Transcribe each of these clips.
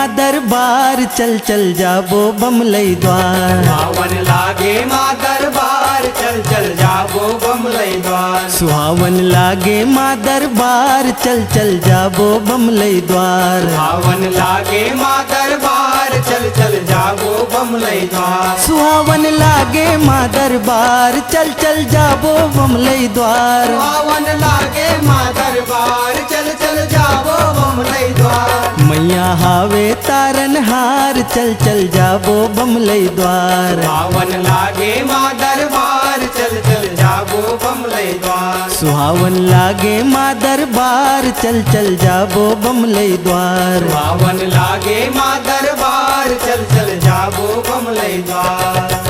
माँ दरबार चल चल जाबो बमलई द्वार। सुहावन लागे माँ दरबार चल चल जाबो बमलई द्वार। सुहावन लागे माँ दरबार चल चल जाबो बमलई द्वार। सुहावन लागे माँ दरबार चल चल जाबो बमलई द्वार। सुहावन लागे माँ दरबार चल चल जाबो बमलई द्वार। सुहावन लागे माँ दरबार चल चल जाबो बमलई द्वार। मैया हावे तारन हार चल चल जाबो बमलई द्वार। सुहावन लागे माँ दरबार चल चल जाबो बमलई द्वार। सुहावन लागे माँ दरबार चल चल जाबो बमलई द्वार। सुहावन लागे माँ दरबार चल चल जाबो बमलई द्वार।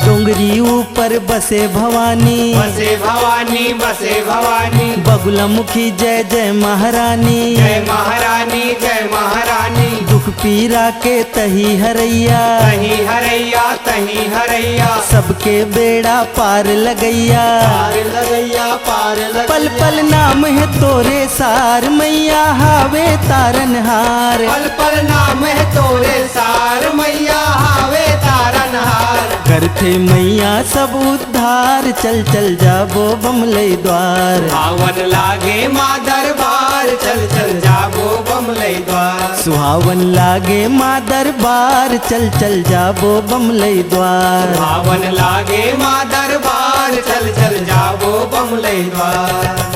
डोंगरी ऊपर बसे भवानी, बसे भवानी बसे भवानी। बगुला मुखी जय जय महारानी। जय महारानी जय महारानी। दुख पीरा के तही हरैया, तही हरैया तही हरैया। सबके बेड़ा पार लगैया। पार लगैया पार लगैया। पल पल नाम है तोरे सार मैया हावे तारन हार। पल पल नाम है तोरे सार मैया हावे तारन हार। करते मैया सब उद्धार चल चल जाबो बमलई द्वार। सुहावन लागे माँ दरबार चल चल जाबो बमलई द्वार। सुहावन लागे माँ दरबार चल चल जाबो बमलई द्वार। सुहावन लागे माँ दरबार चल चल जाबो बमलई द्वार।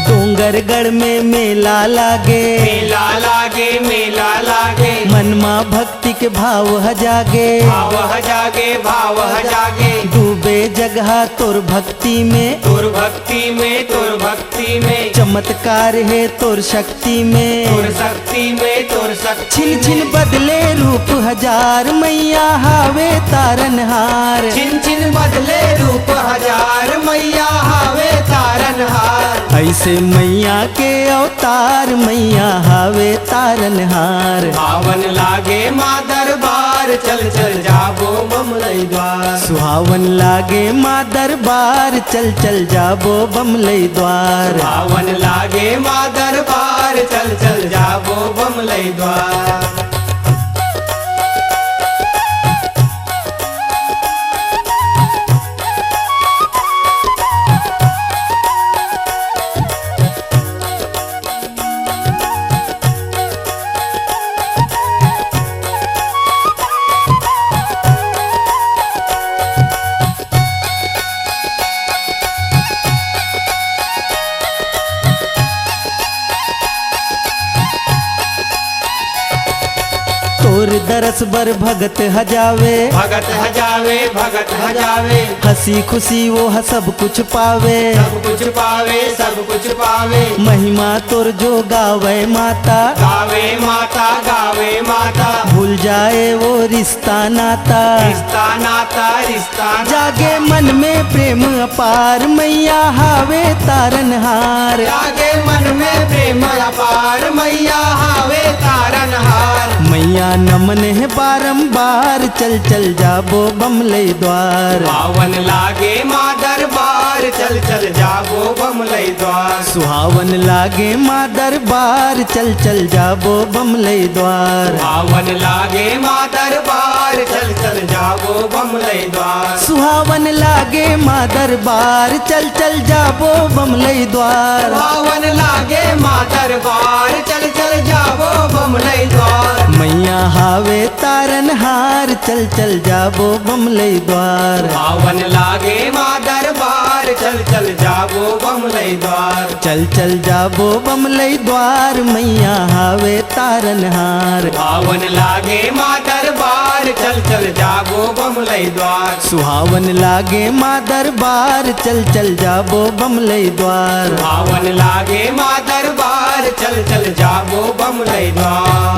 डोंगरगढ़ में मेला लागे, मेला लागे मेला लागे। मनमा भक्ति के भाव हजागे। भाव जागे भाव जागे। डूबे जगह तोर भक्ति में, तोर भक्ति में तोर भक्ति में। चमत्कार है तोर शक्ति में। तोर शक्ति में तोर शक्ति। छिन छिन बदले रूप हजार मैया हावे तारन हार। छिन छिन बदले रूप हजार मैया हावे तारन हार। ऐसे मैया के अवतार मैया हावे तारन हार। सुहावन लागे माँ दरबार चल चल जाबो बमलई द्वार। सुहावन लागे माँ दरबार चल चल जाबो बमलई द्वार। सुहावन लागे माँ दरबार चल चल जाबो बमलई द्वार। तोर दरस बर भगत हजावे। भगत हजावे भगत हजावे। हंसी खुशी वो सब कुछ पावे। सब कुछ पावे सब कुछ पावे। महिमा तोर जो गावे माता, गावे माता गावे माता। भूल जाए वो रिश्ता नाता। रिश्ता नाता रिश्ता नाता। जागे मन में प्रेम अपार मैया हावे तारन हार। जागे मन में प्रेम अपार मैया हावे तारन हार। मैया नमन है बारंबार चल चल जाबो बमलई द्वार। सुहावन लागे माँ दरबार चल चल जाबो बमलई द्वार। सुहावन लागे माँ दरबार चल चल जाबो बमलई द्वार। सुहावन लागे माँ दरबार चल चल जाबो बमलई द्वार। सुहावन लागे माँ दरबार चल चल जाबो बमलई द्वार। सुहावन लागे माँ दरबार चल चल जाबो बमलई द्वार। मैया चल चल जाबो बमलई द्वार पावन लागे माँ दरबार चल चल जाबो बमलई द्वार चल चल जाबो बमलई द्वार मैया हावे तारनहार पावन लागे माँ दरबार चल चल जाबो बमलई द्वार सुहावन लागे माँ दरबार चल चल जाबो बमलई द्वार पावन लागे माँ दरबार चल चल जाबो बमलई द्वार